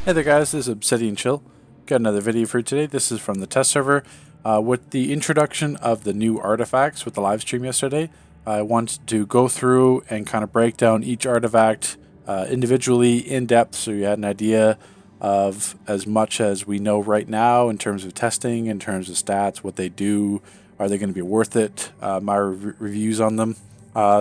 Hey there guys, this is Obsidian Chill. Got another video for you today. This is from the test server. With the introduction of the new artifacts with the live stream yesterday, I wanted to go through and kind of break down each artifact individually in depth so you had an idea of as much as we know right now in terms of testing, in terms of stats, what they do, are they going to be worth it, my reviews on them.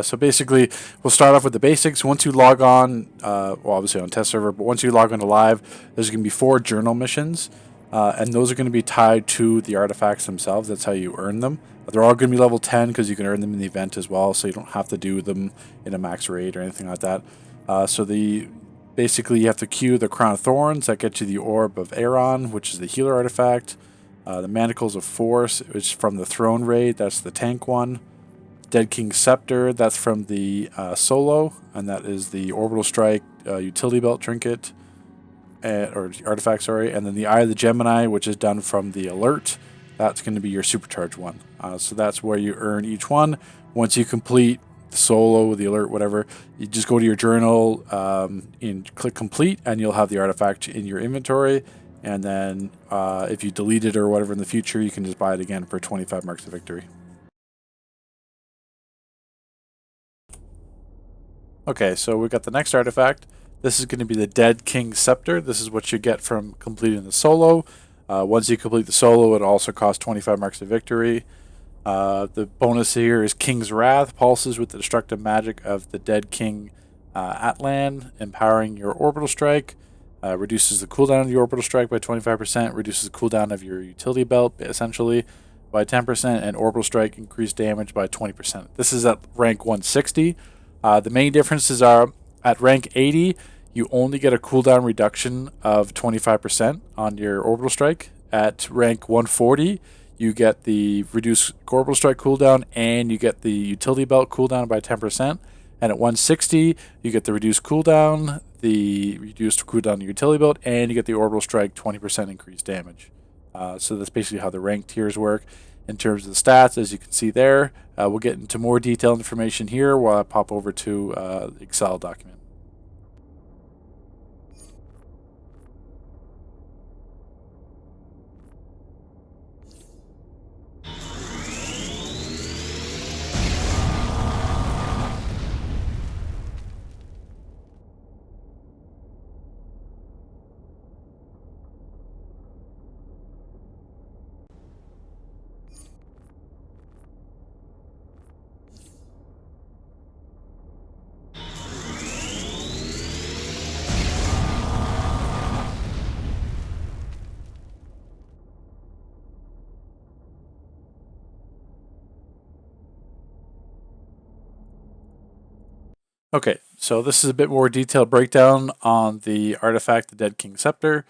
So basically, we'll start off with the basics. Once you log on, well, obviously on test server, but once you log on to live, there's going to be 4 journal missions, and those are going to be tied to the artifacts themselves. That's how you earn them. They're all going to be level 10 because you can earn them in the event as well, so you don't have to do them in a max raid or anything like that. Basically, you have to queue the Crown of Thorns. That gets you the Orb of Arion, which is the healer artifact. The Manacles of Force, which is from the Throne raid. That's the tank one. Dead King Scepter, that's from the solo, and that is the Orbital Strike utility belt trinket, or artifact, sorry. And then the Eye of the Gemini, which is done from the alert, that's going to be your supercharged one. So that's where you earn each one. Once you complete the solo, the alert, whatever, you just go to your journal and click complete, and you'll have the artifact in your inventory. And then if you delete it or whatever in the future, you can just buy it again for 25 marks of victory. Okay, so we've got the next artifact. This is going to be the Dead King Scepter. This is what you get from completing the solo. Once you complete the solo, it also costs 25 marks of victory. The bonus here is King's Wrath, pulses with the destructive magic of the Dead King Atlan, empowering your orbital strike. Reduces the cooldown of the orbital strike by 25%, reduces the cooldown of your utility belt, essentially, by 10%, and orbital strike increased damage by 20%. This is at rank 160. The main differences are at rank 80, you only get a cooldown reduction of 25% on your orbital strike. At rank 140, you get the reduced orbital strike cooldown and you get the utility belt cooldown by 10%. And at 160, you get the reduced cooldown, the reduced cooldown utility belt, and you get the orbital strike 20% increased damage. So that's basically how the rank tiers work. In terms of the stats, as you can see there, we'll get into more detailed information here while I pop over to the Excel document. Okay, so this is a bit more detailed breakdown on the artifact, the Dead King Scepter.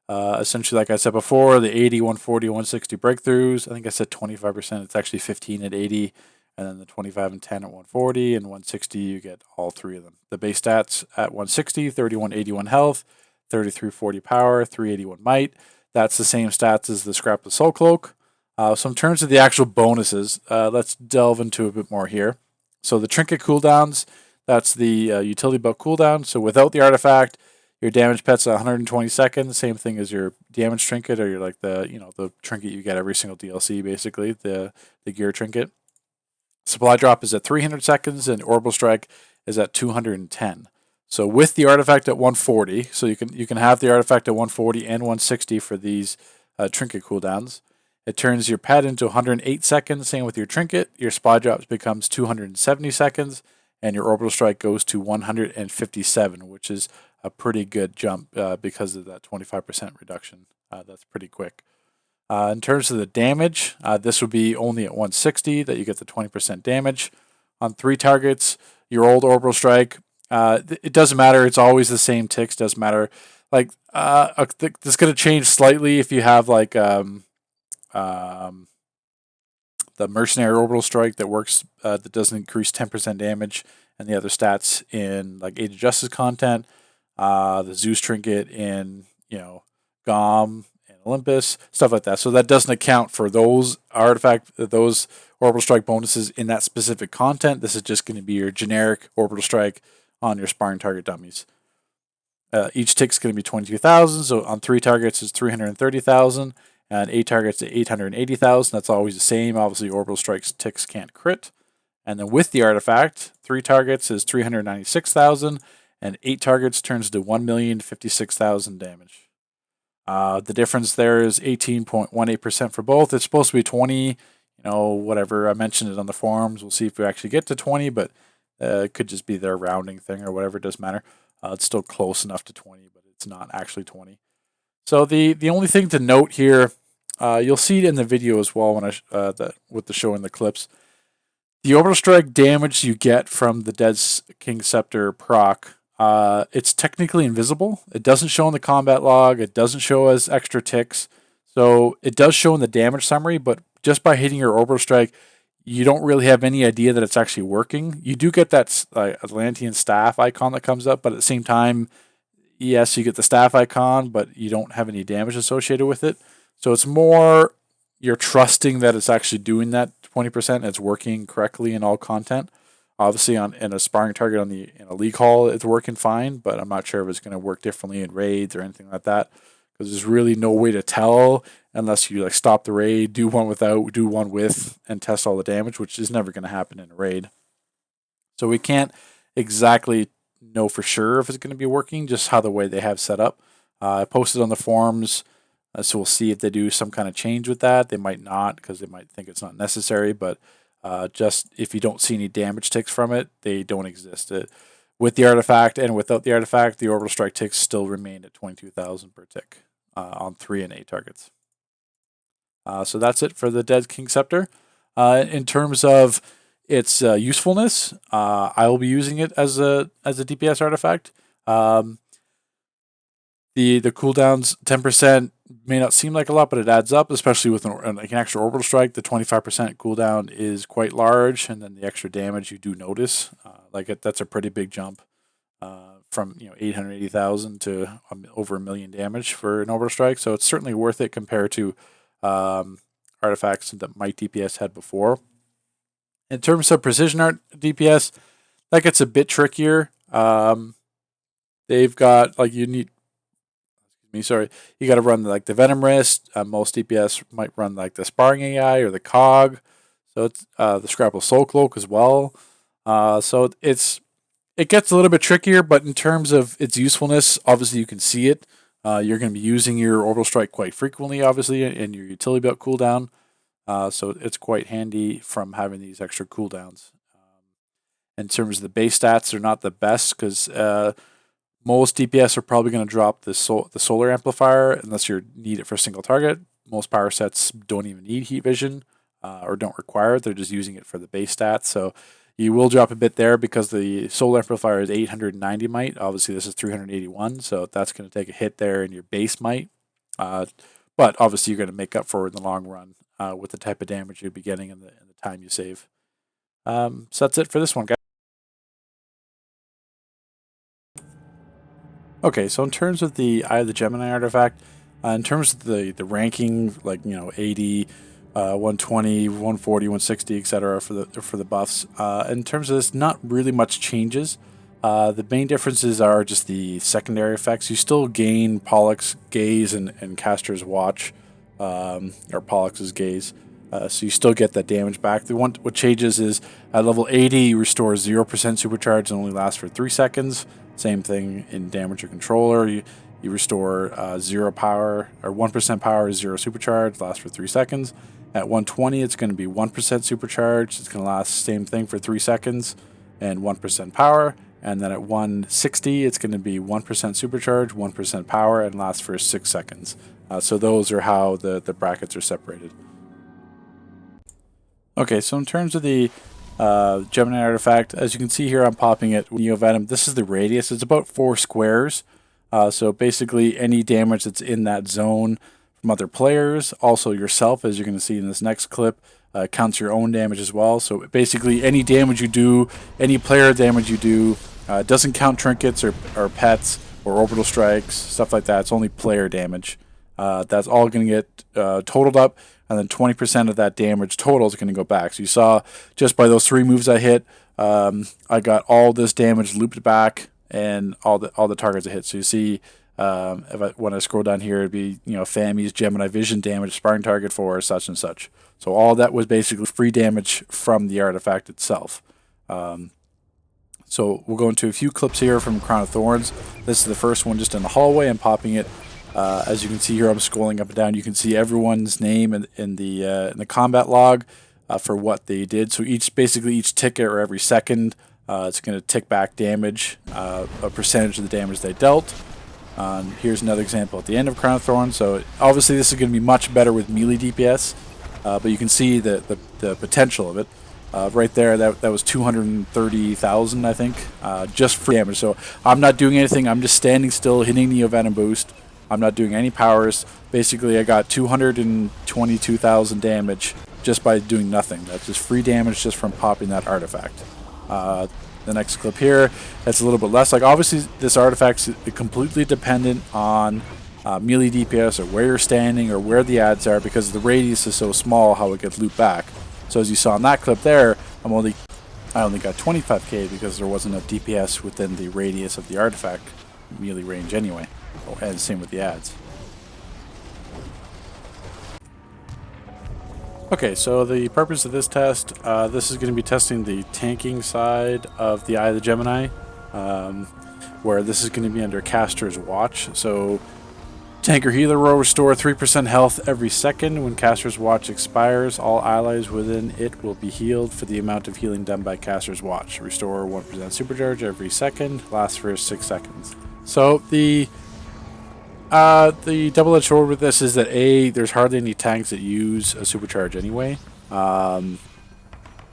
Essentially, like I said before, the 80, 140, 160 breakthroughs. I think I said 25%. It's actually 15 at 80, and then the 25 and 10 at 140, and 160, you get all 3 of them. The base stats at 160, 3181 health, 3340 power, 381 might. That's the same stats as the Scrap the Soul Cloak. So in terms of the actual bonuses, let's delve into a bit more here. So the trinket cooldowns, that's the utility belt cooldown. So without the artifact, your damage pet's 120 seconds. Same thing as your damage trinket, or your the trinket you get every single DLC, basically the gear trinket. Supply drop is at 300 seconds, and orbital strike is at 210. So with the artifact at 140, so you can have the artifact at 140 and 160 for these trinket cooldowns. It turns your pet into 108 seconds. Same with your trinket. Your supply drops becomes 270 seconds. And your orbital strike goes to 157, which is a pretty good jump because of that 25% reduction. That's pretty quick. In terms of the damage, this would be only at 160 that you get the 20% damage. On 3 targets, your old orbital strike, it doesn't matter. It's always the same ticks. Doesn't matter. Like this is going to change slightly if you have like the mercenary orbital strike that works, that doesn't increase 10% damage, and the other stats in like Age of Justice content, the Zeus trinket in GOM and Olympus, stuff like that. So that doesn't account for those those orbital strike bonuses in that specific content. This is just going to be your generic orbital strike on your sparring target dummies. Each tick's going to be 22,000, so on 3 targets is 330,000, and 8 targets is 880,000. That's always the same. Obviously, orbital strikes ticks can't crit. And then with the artifact, 3 targets is 396,000, and 8 targets turns to 1,056,000 damage. The difference there is 18.18% for both. It's supposed to be 20, whatever. I mentioned it on the forums. We'll see if we actually get to 20, but it could just be their rounding thing or whatever. It doesn't matter. It's still close enough to 20, but it's not actually 20. So the only thing to note here, you'll see it in the video as well when with the show in the clips. The orbital strike damage you get from the Dead King Scepter proc, it's technically invisible. It doesn't show in the combat log. It doesn't show as extra ticks. So it does show in the damage summary, but just by hitting your orbital strike, you don't really have any idea that it's actually working. You do get that Atlantean staff icon that comes up, but at the same time, yes, you get the staff icon, but you don't have any damage associated with it. So it's more you're trusting that it's actually doing that 20%. And it's working correctly in all content. Obviously, in a sparring target in a league hall, it's working fine, but I'm not sure if it's going to work differently in raids or anything like that, because there's really no way to tell unless you stop the raid, do one without, do one with, and test all the damage, which is never going to happen in a raid. So we can't exactly know for sure if it's going to be working, just how the way they have set up. I posted on the forums, so we'll see if they do some kind of change with that. They might not, because they might think it's not necessary, but just if you don't see any damage ticks from it, they don't exist. With the artifact and without the artifact, the orbital strike ticks still remain at 22,000 per tick on 3 and 8 targets. So that's it for the Dead King Scepter. In terms of its usefulness, I will be using it as a DPS artifact. The cooldowns 10% may not seem like a lot, but it adds up, especially with an extra orbital strike. The 25% cooldown is quite large, and then the extra damage you do notice. That's a pretty big jump from 880,000 to over 1 million damage for an orbital strike. So it's certainly worth it compared to artifacts that Might DPS had before. In terms of precision art DPS, that gets a bit trickier. They've got you got to run the Venom Wrist. Most DPS might run the Sparring AI or the Cog. So it's the Scrapple Soul Cloak as well. So it gets a little bit trickier, but in terms of its usefulness, obviously you can see it. You're going to be using your orbital strike quite frequently, obviously, in your utility belt cooldown. So it's quite handy from having these extra cooldowns. In terms of the base stats, they're not the best because most DPS are probably going to drop the solar amplifier unless you need it for a single target. Most power sets don't even need heat vision or don't require it. They're just using it for the base stats. So you will drop a bit there because the solar amplifier is 890 might. Obviously, this is 381, so that's going to take a hit there in your base might. But obviously, you're going to make up for it in the long run with the type of damage you'll be getting in the time you save. So that's it for this one, guys. Okay, so in terms of the Eye of the Gemini artifact, in terms of the ranking, 80, 120, 140, 160, etc. for the buffs. In terms of this, not really much changes. The main differences are just the secondary effects. You still gain Pollux Gaze and Caster's Watch, or Pollux's Gaze. So you still get that damage back. What changes is at level 80, you restore 0% supercharge and only lasts for 3 seconds. Same thing in damage your controller. You restore 0 power or 1% power, 0 supercharge, lasts for 3 seconds. At 120, it's going to be 1% supercharge. It's going to last same thing for 3 seconds and 1% power. And then at 160, it's going to be 1% supercharge, 1% power, and lasts for 6 seconds. So those are how the brackets are separated. Okay, so in terms of the Gemini Artifact, as you can see here, I'm popping it Neo Venom. This is the radius. It's about 4 squares. So basically any damage that's in that zone from other players, also yourself, as you're going to see in this next clip, counts your own damage as well. So basically any damage you do, any player damage you do, doesn't count trinkets or pets or orbital strikes, stuff like that. It's only player damage. That's all going to get totaled up, and then 20% of that damage total is going to go back. So you saw just by those 3 moves I hit, I got all this damage looped back, and all the targets it hits. So you see, when I scroll down here, it'd be, you know, Fami's Gemini Vision damage, sparring target for such and such. So all that was basically free damage from the artifact itself. So we'll go into a few clips here from Crown of Thorns. This is the first one, just in the hallway. I'm popping it. As you can see here, I'm scrolling up and down. You can see everyone's name in the combat log for what they did. So basically each ticket or every second, it's going to tick back damage, a percentage of the damage they dealt. Here's another example at the end of Crown of Thorns. So obviously this is going to be much better with melee DPS, but you can see the potential of it. Right there, that was 230,000, I think, just free damage. So I'm not doing anything. I'm just standing still, hitting Neo Venom boost. I'm not doing any powers. Basically, I got 222,000 damage just by doing nothing. That's just free damage just from popping that artifact. The next clip here, that's a little bit less. Like, obviously, this artifact's completely dependent on melee DPS or where you're standing or where the ads are, because the radius is so small how it gets looped back. So as you saw in that clip there, I only got 25k because there wasn't enough DPS within the radius of the artifact melee range anyway. And same with the ads. Okay, so the purpose of this test, this is going to be testing the tanking side of the Eye of the Gemini, where this is going to be under Caster's Watch. So Tanker Healer will restore 3% health every second. When Caster's Watch expires, all allies within it will be healed for the amount of healing done by Caster's Watch. Restore 1% supercharge every second, lasts for 6 seconds. So the double-edged sword with this is that there's hardly any tanks that use a supercharge anyway.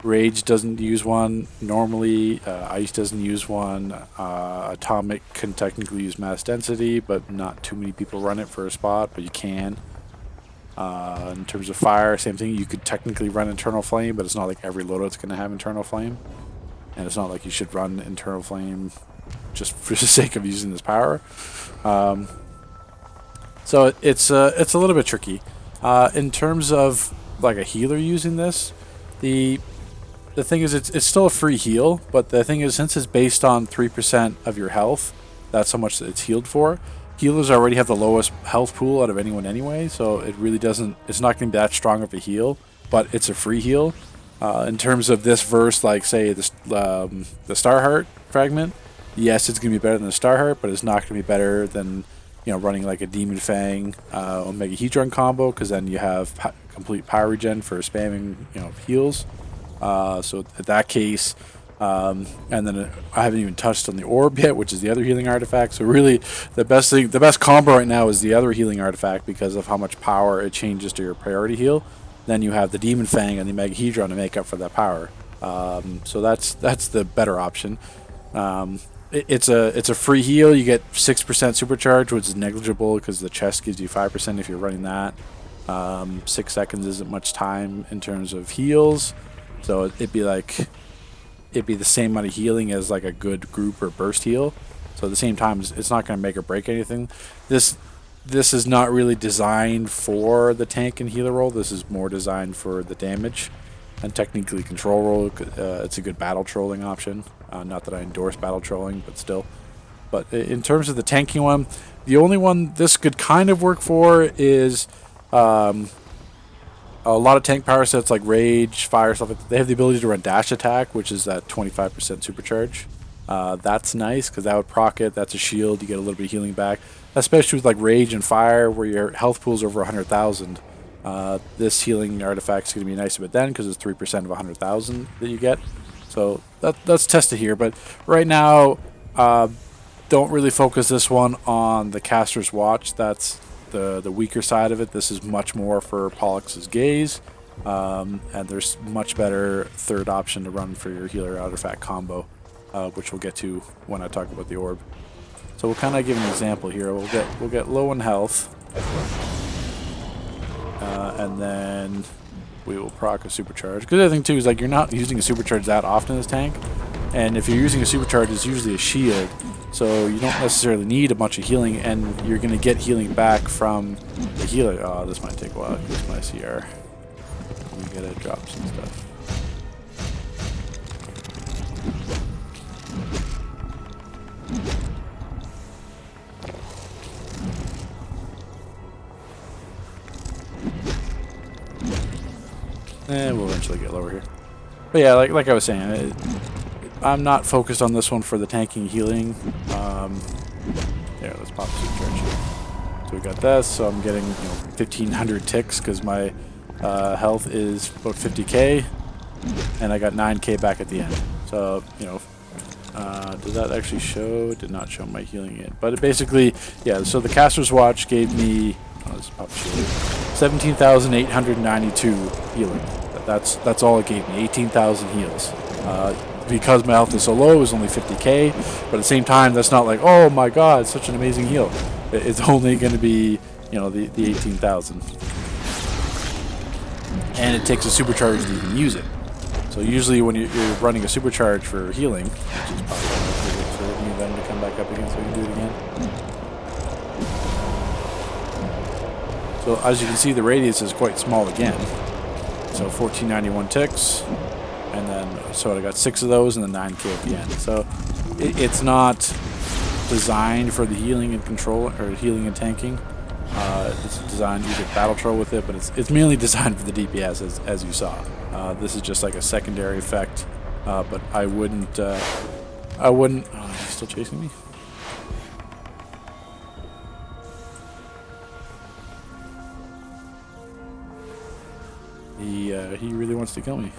Rage doesn't use one normally. Ice doesn't use one. Atomic can technically use mass density, but not too many people run it for a spot, but you can. In terms of fire, same thing. You could technically run Internal Flame, but it's not like every loadout's going to have Internal Flame. And it's not like you should run Internal Flame just for the sake of using this power. So it's a little bit tricky. In terms of like a healer using this, the thing is, it's still a free heal, but the thing is, since it's based on 3% of your health, that's how much it's healed for. Healers already have the lowest health pool out of anyone anyway, so it really doesn't, it's not going to be that strong of a heal, but it's a free heal. In terms of this verse, like say the Starheart fragment, yes, it's going to be better than the Starheart, but it's not going to be better than, you know, running like a Demon Fang Omega Hedron combo, because then you have complete power regen for spamming, you know, heals. So in that case, and then I haven't even touched on the Orb yet, which is the other healing artifact. So really, the best combo right now is the other healing artifact because of how much power it changes to your priority heal. Then you have the Demon Fang and the Omega Hedron to make up for that power. So that's the better option. It's a free heal. You get 6% supercharge, which is negligible because the chest gives you 5% if you're running that. 6 seconds isn't much time in terms of heals. So it'd be the same amount of healing as like a good group or burst heal. So at the same time, it's not going to make or break anything. This is not really designed for the tank and healer role. This is more designed for the damage and technically control role. It's a good battle trolling option. Not that I endorse battle trolling, but still. But in terms of the tanking one, the only one this could kind of work for is a lot of tank power sets like Rage, Fire, stuff like that. They have the ability to run dash attack, which is that 25% supercharge. That's nice because that would proc it. That's a shield. You get a little bit of healing back, especially with like Rage and Fire, where your health pool is over 100,000. This healing artifact is going to be nice a bit then because it's 3% of 100,000 that you get. So that's tested here. But right now, don't really focus this one on the Caster's Watch. That's the weaker side of it. This is much more for Pollux's Gaze, and there's much better third option to run for your healer artifact combo, which we'll get to when I talk about the orb. So we'll kind of give an example here. We'll get low in health, and then we will proc a supercharge. Because the other thing too is like you're not using a supercharge that often as tank, and if you're using a supercharge, it's usually a shield. So you don't necessarily need a bunch of healing, and you're going to get healing back from the healer. Oh, this might take a while because my CR. We gotta drop some stuff. We'll eventually get lower here. But yeah, like I was saying, I'm not focused on this one for the tanking healing. Yeah, let's pop Supercharge here. So we got this, so I'm getting 1,500 ticks because my health is about 50k, and I got 9k back at the end. So, did that actually show? Did not show my healing in. But it basically, yeah, so the Caster's Watch gave me, let's pop shield, 17,892 healing. That's all it gave me, 18,000 heals. Because my health is so low, it was only 50k, but at the same time, that's not like, oh my god, such an amazing heal. It's only going to be, the 18,000. And it takes a supercharge to even use it. So usually when you're running a supercharge for healing, which is probably for any of them to come back up again so we can do it again. So as you can see, the radius is quite small again. So 1491 ticks, and then so I got 6 of those and then 9k at the end. So it's not designed for the healing and control, or healing and tanking. It's designed, you get battle troll with it, but it's mainly designed for the DPS, as you saw. This is just like a secondary effect, but I wouldn't. Oh, he's still chasing me. He really wants to kill me.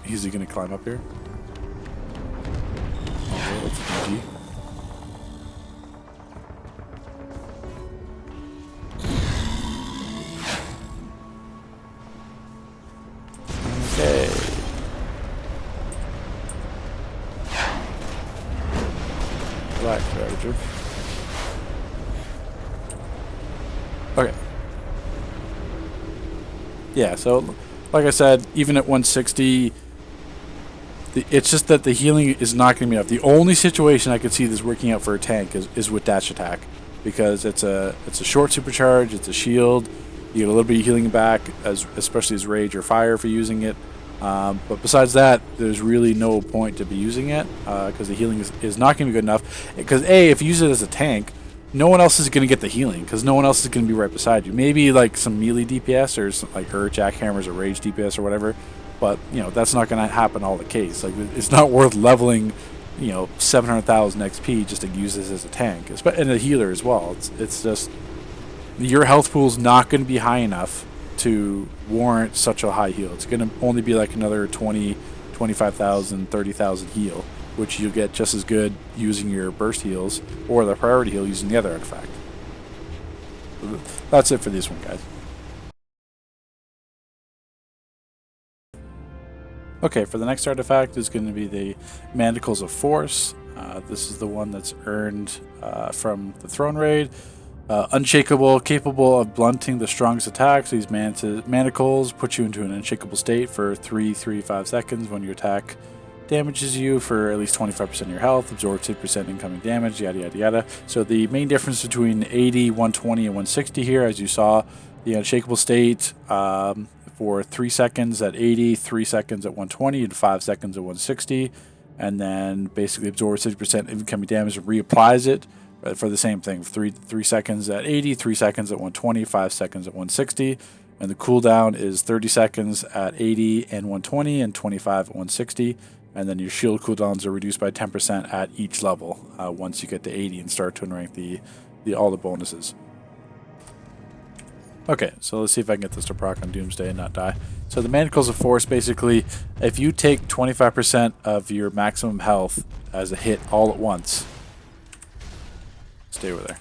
Is he gonna climb up here? Okay, that's a GG. Okay. Black Ravager. Okay. Yeah, so like I said, even at 160, it's just that the healing is not going to be enough. The only situation I could see this working out for a tank is with dash attack, because it's a short supercharge, it's a shield. You get a little bit of healing back, especially as rage or fire for using it. But besides that, there's really no point to be using it, because the healing is not going to be good enough. Because if you use it as a tank, no one else is going to get the healing, because no one else is going to be right beside you. Maybe like some melee DPS or some, like jackhammers or rage DPS or whatever, but that's not going to happen all the case. Like, it's not worth leveling 700,000 XP just to use this as a tank, and a healer as well. It's just your health pool is not going to be high enough to warrant such a high heal. It's going to only be like another 20, 25,000, 30,000 heal, which you'll get just as good using your burst heals or the priority heal using the other artifact. That's it for this one, guys. Okay, for the next artifact is going to be the Manacles of Force. This is the one that's earned from the Throne Raid. Unshakable, capable of blunting the strongest attacks. These manacles put you into an unshakable state for 3-5 seconds when your attack damages you for at least 25% of your health, absorbs 2% incoming damage, yada yada yada. So the main difference between 80, 120, and 160 here, as you saw, the unshakable state for 3 seconds at 80, 3 seconds at 120, and 5 seconds at 160, and then basically absorbs 50% incoming damage and reapplies it for the same thing. 3 seconds at 80, 3 seconds at 120, 5 seconds at 160, and the cooldown is 30 seconds at 80 and 120, and 25 at 160. And then your shield cooldowns are reduced by 10% at each level once you get to 80 and start to rank all the bonuses. Okay, so let's see if I can get this to proc on Doomsday and not die. So the Manacles of Force, basically, if you take 25% of your maximum health as a hit all at once, stay over there.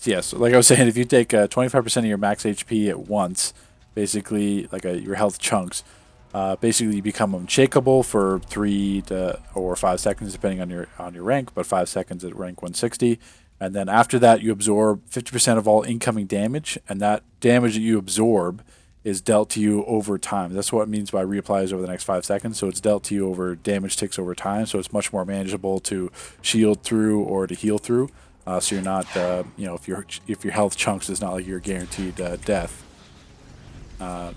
Yes, like I was saying, if you take 25% of your max HP at once, basically like your health chunks, basically you become unshakable for 3 or 5 seconds depending on your rank, but 5 seconds at rank 160, and then after that you absorb 50% of all incoming damage, and that damage that you absorb is dealt to you over time. That's what it means by reapplies over the next 5 seconds. So it's dealt to you over damage ticks over time, so it's much more manageable to shield through or to heal through. So you're not, if your health chunks, it's not like you're guaranteed death.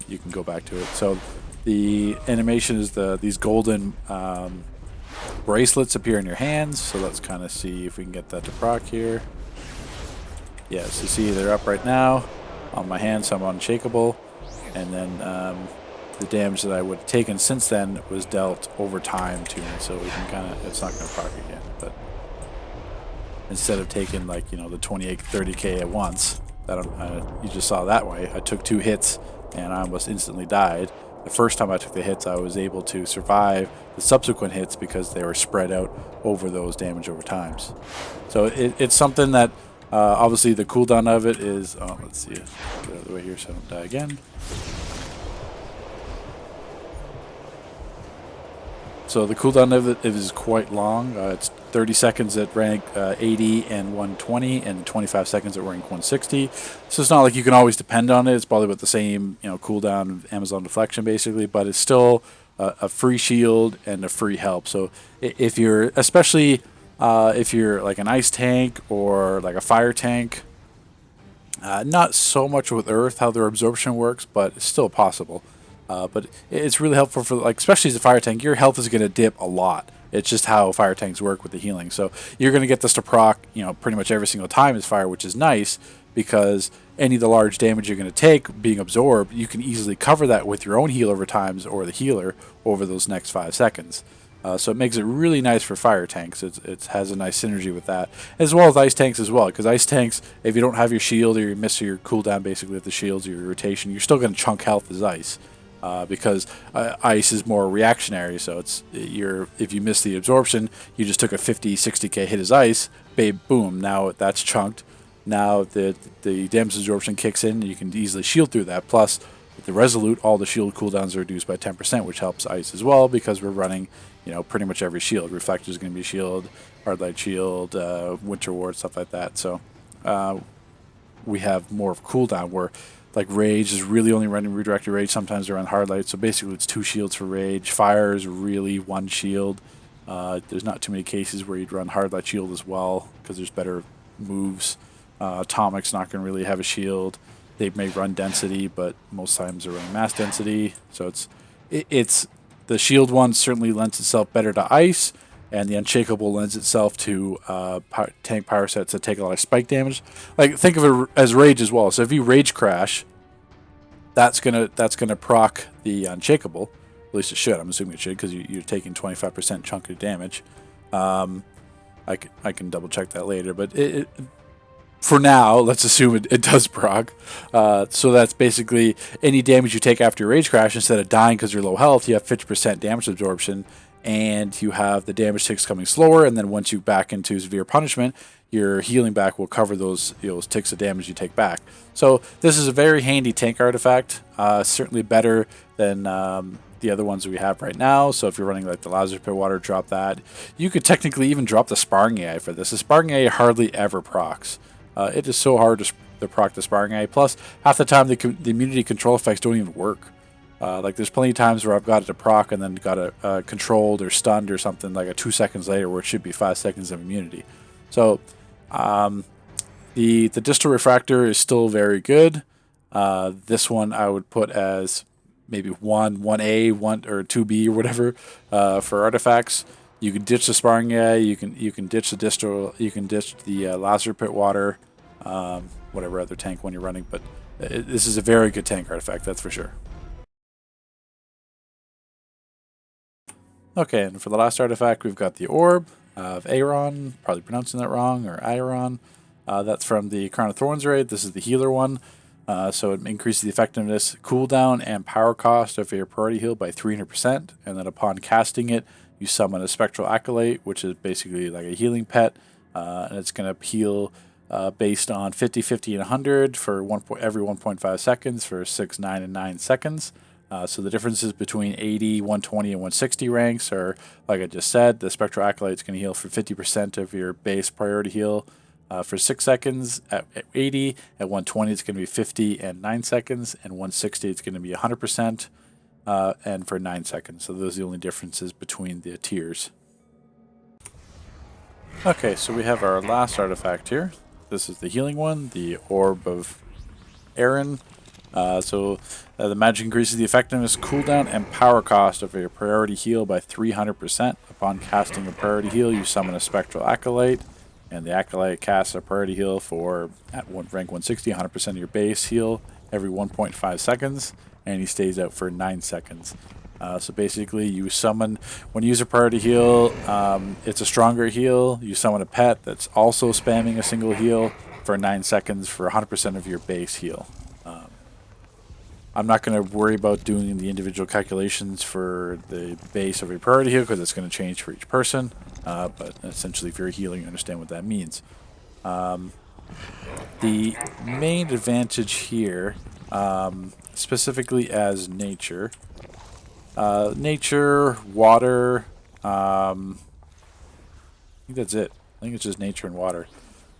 You can go back to it. So the animation is these golden bracelets appear in your hands. So let's kind of see if we can get that to proc here. Yes, you see they're up right now on my hand, so I'm unshakable. and then the damage that I would have taken since then was dealt over time to me, so we can kind of, it's not going to proc again, but instead of taking like, you know, the 28, 30k at once, that you just saw that way, I took 2 hits and I almost instantly died. The first time I took the hits, I was able to survive the subsequent hits because they were spread out over those damage over times. So it's something that obviously the cooldown of it is, let's see, get out of the way here so I don't die again. So the cooldown of it is quite long. It's 30 seconds at rank 80 and 120, and 25 seconds at rank 160. So it's not like you can always depend on it. It's probably about the same, you know, cooldown of Amazon Deflection basically, but it's still a free shield and a free help. So if you're, especially if you're like an ice tank or like a fire tank, not so much with Earth how their absorption works, but it's still possible. But it's really helpful for, like, especially as a fire tank, your health is going to dip a lot. It's just how fire tanks work with the healing. So you're going to get this to proc, you know, pretty much every single time as fire, which is nice because any of the large damage you're going to take being absorbed, you can easily cover that with your own heal over times or the healer over those next 5 seconds. So it makes it really nice for fire tanks. It has a nice synergy with that, as well as ice tanks as well. Because ice tanks, if you don't have your shield or you miss your cooldown basically with the shields or your rotation, you're still going to chunk health as ice. Because ice is more reactionary, so it's if you miss the absorption, you just took a 50, 60k hit as ice, babe, boom, now that's chunked. Now the damage absorption kicks in, and you can easily shield through that. Plus, with the Resolute, all the shield cooldowns are reduced by 10%, which helps ice as well, because we're running, you know, pretty much every shield. Reflector is going to be shield, Hard Light shield, Winter Ward, stuff like that. So we have more of cooldown where, like, Rage is really only running Redirected Rage. Sometimes they're on Hard Light, so basically it's 2 shields for Rage. Fire is really 1 shield. There's not too many cases where you'd run Hard Light shield as well, because there's better moves. Atomic's not going to really have a shield. They may run Density, but most times they're running Mass Density. So it's the shield one certainly lends itself better to ice, and the Unshakable lends itself to tank power sets that take a lot of spike damage. Like, think of it as Rage as well. So if you Rage Crash, that's gonna proc the Unshakable. At least it should. I'm assuming it should, because you're taking 25% chunk of damage. I can double check that later, but for now, let's assume it does proc. So that's basically any damage you take after your Rage Crash, instead of dying because you're low health, you have 50% damage absorption, and you have the damage ticks coming slower, and then once you back into severe punishment, your healing back will cover those ticks of damage you take back. So this is a very handy tank artifact, certainly better than the other ones we have right now. So if you're running like the Lazarus Pit Water, drop that. You could technically even drop the Sparring AI for this. The Sparring AI hardly ever procs. It is so hard to proc the Sparring AI. Plus, half the time the immunity control effects don't even work. Like, there's plenty of times where I've got it to proc and then got it controlled or stunned or something like 2 seconds later, where it should be 5 seconds of immunity. So the Distal Refractor is still very good. This one I would put as maybe 1A, 1 or 2B or whatever for artifacts. You can ditch the Sparring AI, you can ditch the Distal, you can ditch the Lazarus Pit Water, whatever other tank one you're running. But this is a very good tank artifact, that's for sure. Okay, and for the last artifact, we've got the Orb of Arion, probably pronouncing that wrong, or Arion. That's from the Crown of Thorns raid. This is the healer one. So it increases the effectiveness, cooldown, and power cost of your priority heal by 300%. And then upon casting it, you summon a Spectral Acolyte, which is basically like a healing pet. And it's going to heal based on 50, 50, and 100 for every 1.5 seconds for 6, 9, and 9 seconds. So the differences between 80, 120, and 160 ranks are, like I just said, the Spectral Acolyte is going to heal for 50% of your base priority heal for 6 seconds. At 80, at 120, it's going to be 50 and 9 seconds, and 160, it's going to be 100% and for 9 seconds. So those are the only differences between the tiers. Okay, so we have our last artifact here. This is the healing one, the Orb of Arion. The magic increases the effectiveness, cooldown, and power cost of your priority heal by 300%. Upon casting a priority heal, you summon a Spectral Acolyte, and the Acolyte casts a priority heal for, at rank 160, 100% of your base heal every 1.5 seconds. and he stays out for 9 seconds. So basically, you summon, when you use a priority heal, it's a stronger heal. You summon a pet that's also spamming a single heal for 9 seconds for 100% of your base heal. I'm not going to worry about doing the individual calculations for the base of a priority heal because it's going to change for each person. But essentially, if you're healing, you understand what that means. The main advantage here, specifically as nature, water, I think that's it. I think it's just nature and water.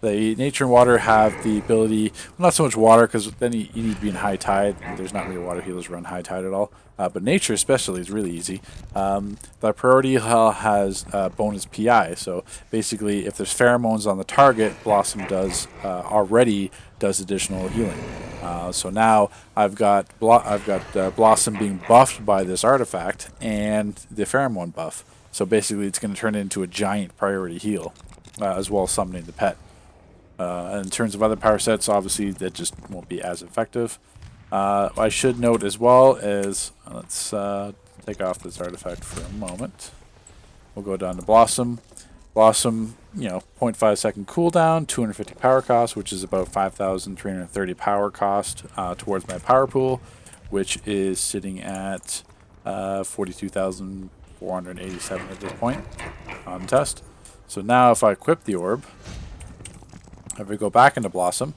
The nature and water have the ability, well, not so much water because then you need to be in high tide. There's not many water healers run high tide at all. But nature especially is really easy. The priority heal has bonus PI. So basically if there's pheromones on the target, Blossom already does additional healing. So now I've got Blossom being buffed by this artifact and the pheromone buff. So basically it's going to turn into a giant priority heal, as well as summoning the pet. In terms of other power sets, obviously that just won't be as effective. I should note as well is, let's take off this artifact for a moment. We'll go down to Blossom. Blossom, 0.5 second cooldown, 250 power cost, which is about 5,330 power cost towards my power pool, which is sitting at 42,487 at this point on test. So now if I equip the orb, if we go back into Blossom,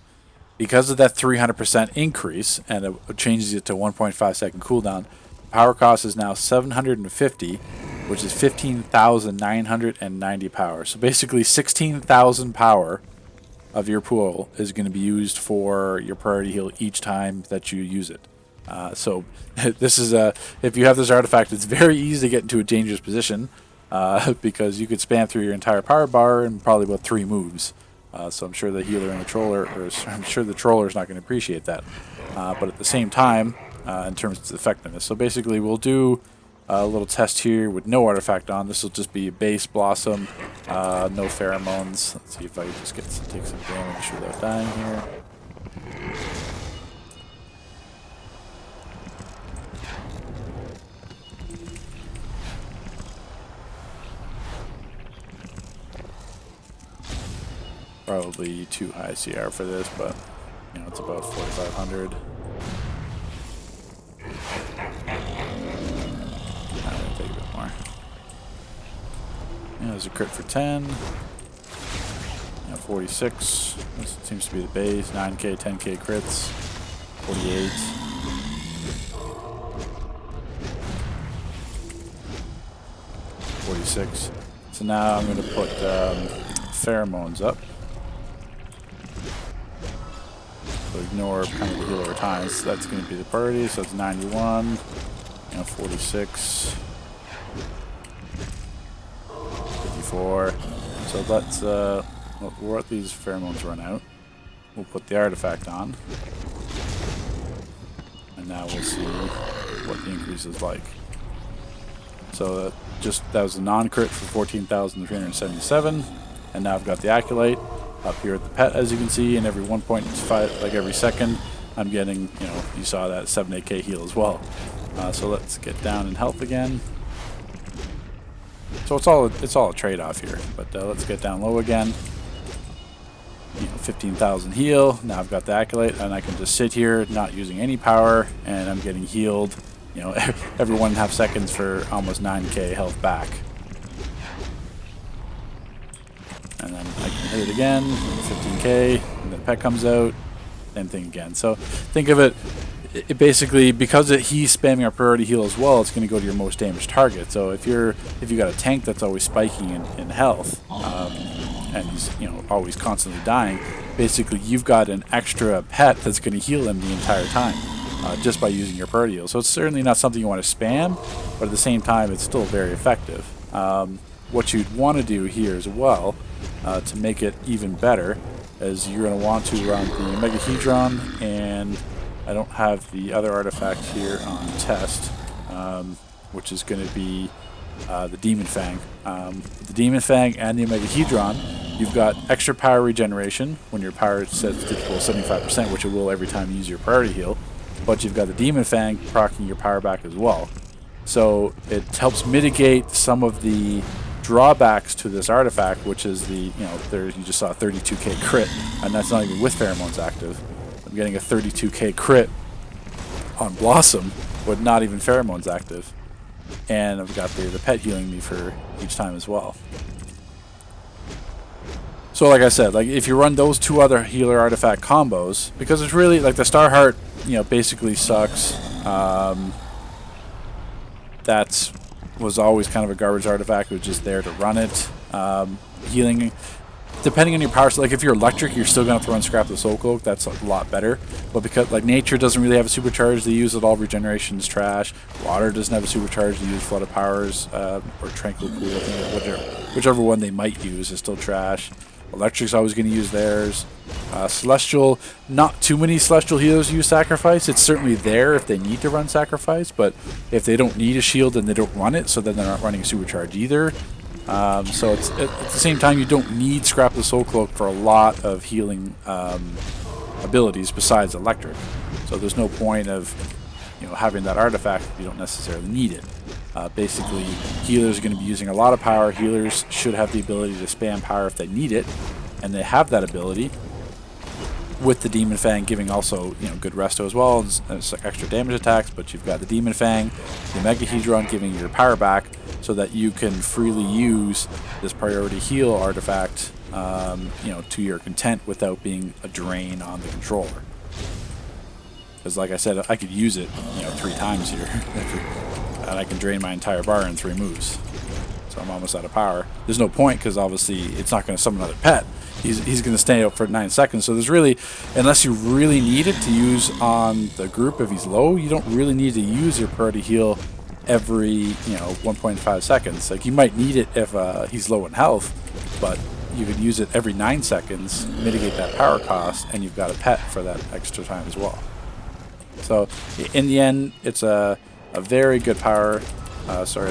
because of that 300% increase, and it changes it to 1.5 second cooldown, power cost is now 750, which is 15,990 power. So basically 16,000 power of your pool is going to be used for your priority heal each time that you use it. So this is if you have this artifact, it's very easy to get into a dangerous position because you could spam through your entire power bar in probably about 3 moves. So I'm sure the healer and the troller, I'm sure the troller is not going to appreciate that. But at the same time, in terms of effectiveness, so basically we'll do a little test here with no artifact on. This will just be a base Blossom, no pheromones. Let's see if I can just take some damage without dying here. Probably too high CR for this, but it's about 4,500. I'm gonna take a bit more. There's a crit for 10. 46. This seems to be the base. 9k, 10k crits. 48. 46. So now I'm going to put pheromones up. So ignore kind of the heal over time. So that's going to be the priority. So it's 91, 46, 54. So let's we'll let these pheromones run out. We'll put the artifact on, and now we'll see what the increase is like. So that was a non-crit for 14,377, and now I've got the Acolyte up here at the pet, as you can see, and every 1.5, like every second, I'm getting, you saw that 7-8k heal as well. So let's get down in health again. So it's all a trade-off here, but let's get down low again. 15,000 heal. Now I've got the Acolyte, and I can just sit here, not using any power, and I'm getting healed. Every 1.5 seconds for almost 9k health back. And then I can hit it again, 15k, and the pet comes out, same thing again. So think of it basically, because he's spamming our priority heal as well, it's going to go to your most damaged target. So if you got a tank that's always spiking in health, and he's always constantly dying, basically you've got an extra pet that's going to heal him the entire time, just by using your priority heal. So it's certainly not something you want to spam, but at the same time it's still very effective. What you'd want to do here as well, to make it even better, is you're going to want to run the Megahedron, and I don't have the other artifact here on test, which is going to be the Demon Fang. The Demon Fang and the Megahedron, you've got extra power regeneration when your power sets to equal 75%, which it will every time you use your priority heal. but you've got the Demon Fang proccing your power back as well. So it helps mitigate some of the drawbacks to this artifact, which is the, you just saw a 32k crit, and that's not even with pheromones active. I'm getting a 32k crit on Blossom with not even pheromones active. And I've got the pet healing me for each time as well. So like I said, like if you run those two other healer artifact combos, because it's really like the Starheart, basically sucks. That was always kind of a garbage artifact. It was just there to run it. Healing, depending on your power, so like if you're electric, you're still gonna have to run Scrap the Soul Cloak. That's a lot better. But because like nature doesn't really have a supercharge, they use it all. Regeneration is trash. Water doesn't have a supercharge. They use Flood of Powers or Tranquil Pool. I think whichever one they might use is still trash. Electric's always going to use theirs. Celestial, not too many Celestial healers use Sacrifice. It's certainly there if they need to run Sacrifice, but if they don't need a shield, then they don't run it, so then they're not running Supercharge either. So it's at the same time, you don't need Scrap the Soul Cloak for a lot of healing abilities besides Electric. So there's no point of having that artifact if you don't necessarily need it. Basically, healers are going to be using a lot of power. Healers should have the ability to spam power if they need it, and they have that ability. With the Demon Fang giving also good resto as well, as extra damage attacks. But you've got the Demon Fang, the Mega Hedron giving your power back, so that you can freely use this priority heal artifact, to your content without being a drain on the controller. Because like I said, I could use it 3 times here. And I can drain my entire bar in 3 moves. So I'm almost out of power. There's no point because obviously it's not going to summon another pet. He's going to stay up for 9 seconds. So there's really, unless you really need it to use on the group if he's low, you don't really need to use your priority heal every 1.5 seconds. Like you might need it if he's low in health, but you could use it every 9 seconds, mitigate that power cost, and you've got a pet for that extra time as well. So in the end, it's a very good a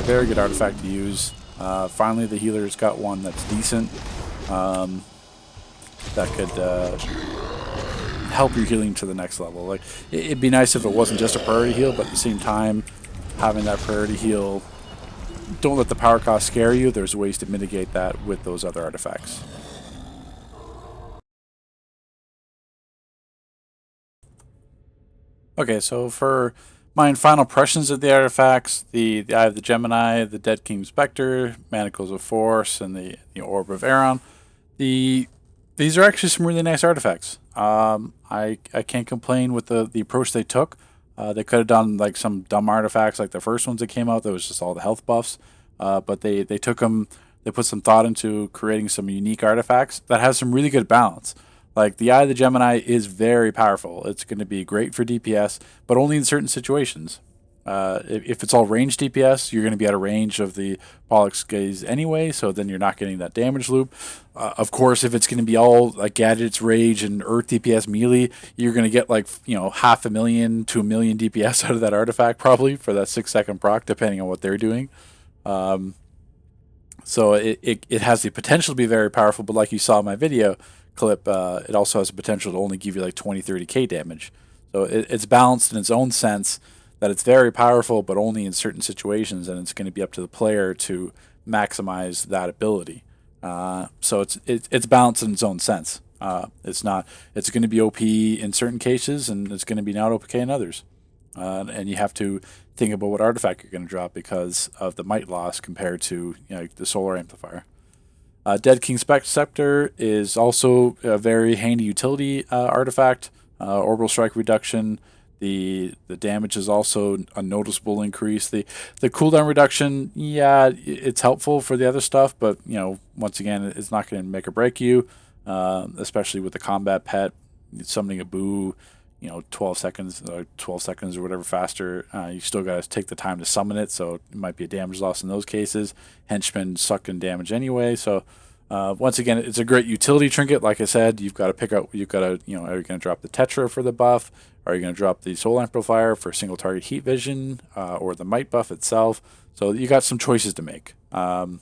very good artifact to use. Finally, the healer's got one that's decent. That could help your healing to the next level. Like it'd be nice if it wasn't just a priority heal, but at the same time, having that priority heal, don't let the power cost scare you. There's ways to mitigate that with those other artifacts. Okay, so for my final impressions of the artifacts, the Eye of the Gemini, the Dead King Scepter, Manacles of Force, and the Orb of Arion. These are actually some really nice artifacts. I can't complain with the approach they took. They could have done like some dumb artifacts like the first ones that came out that was just all the health buffs. But they took them, they put some thought into creating some unique artifacts that has some really good balance. Like the Eye of the Gemini is very powerful. It's going to be great for DPS, but only in certain situations. If it's all range DPS, you're going to be out of range of the Pollux Gaze anyway, so then you're not getting that damage loop. Of course, if it's going to be all like Gadget's Rage and Earth DPS melee, you're going to get like 500,000 to 1 million DPS out of that artifact probably for that 6-second proc, depending on what they're doing. So it has the potential to be very powerful, but like you saw in my video clip, it also has the potential to only give you like 20-30k damage. So it's balanced in its own sense that it's very powerful, but only in certain situations, and it's going to be up to the player to maximize that ability. So it's balanced in its own sense. It's going to be OP in certain cases, and it's going to be not OP in others. And you have to think about what artifact you're going to drop because of the might loss compared to the solar amplifier. Dead King Scepter is also a very handy utility artifact. Orbital strike reduction. The damage is also a noticeable increase. The cooldown reduction, yeah, it's helpful for the other stuff, but once again, it's not going to make or break you, especially with the combat pet. Summoning a Boo, 12 seconds or whatever faster. You still got to take the time to summon it, so it might be a damage loss in those cases. Henchmen suck in damage anyway, so once again, it's a great utility trinket. Like I said, you've got to pick out. You've got to, are you going to drop the Tetra for the buff? Are you going to drop the Soul Amplifier for single target heat vision, or the Might buff itself? So you got some choices to make. In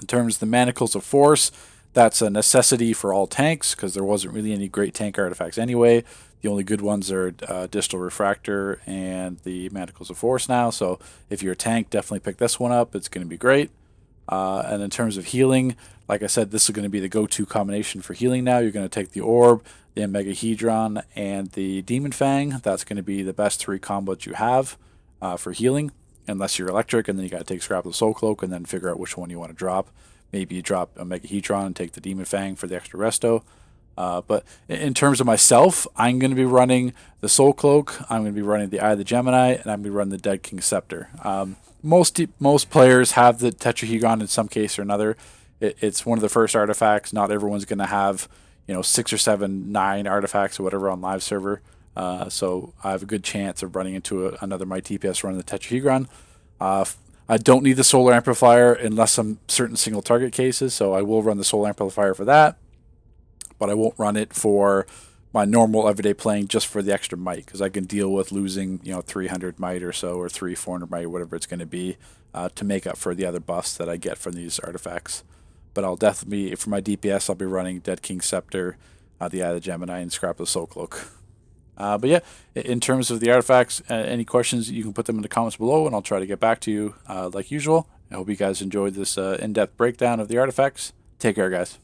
terms of the Manacles of Force, That's a necessity for all tanks because there wasn't really any great tank artifacts anyway. The only good ones are Distal Refractor and the Manacles of Force now. So if you're a tank, definitely pick this one up. It's going to be great. And in terms of healing, like I said, this is going to be the go-to combination for healing now. You're going to take the Orb, the Omegahedron, and the Demon Fang. That's going to be the best 3 combos you have for healing, unless you're electric, and then you got to take Scrap of the Soul Cloak and then figure out which one you want to drop. Maybe you drop Omegahedron and take the Demon Fang for the extra resto. But in terms of myself, I'm going to be running the Soul Cloak, I'm going to be running the Eye of the Gemini, and I'm going to be running the Dead King Scepter. Most players have the Tetrahedron in some case or another. It's one of the first artifacts. Not everyone's going to have 6 or 7, 9 artifacts or whatever on live server. So I have a good chance of running into another Might DPS running the Tetrahedron. I don't need the Solar Amplifier unless some certain single target cases, so I will run the Solar Amplifier for that. But I won't run it for my normal everyday playing just for the extra might, because I can deal with losing 300 might or so, or 400 might, or whatever it's going to be, to make up for the other buffs that I get from these artifacts. But I'll definitely, for my DPS, I'll be running Dead King Scepter, the Eye of the Gemini, and Scrap of the Soul Cloak. But yeah, in terms of the artifacts, any questions, you can put them in the comments below, and I'll try to get back to you like usual. I hope you guys enjoyed this in-depth breakdown of the artifacts. Take care, guys.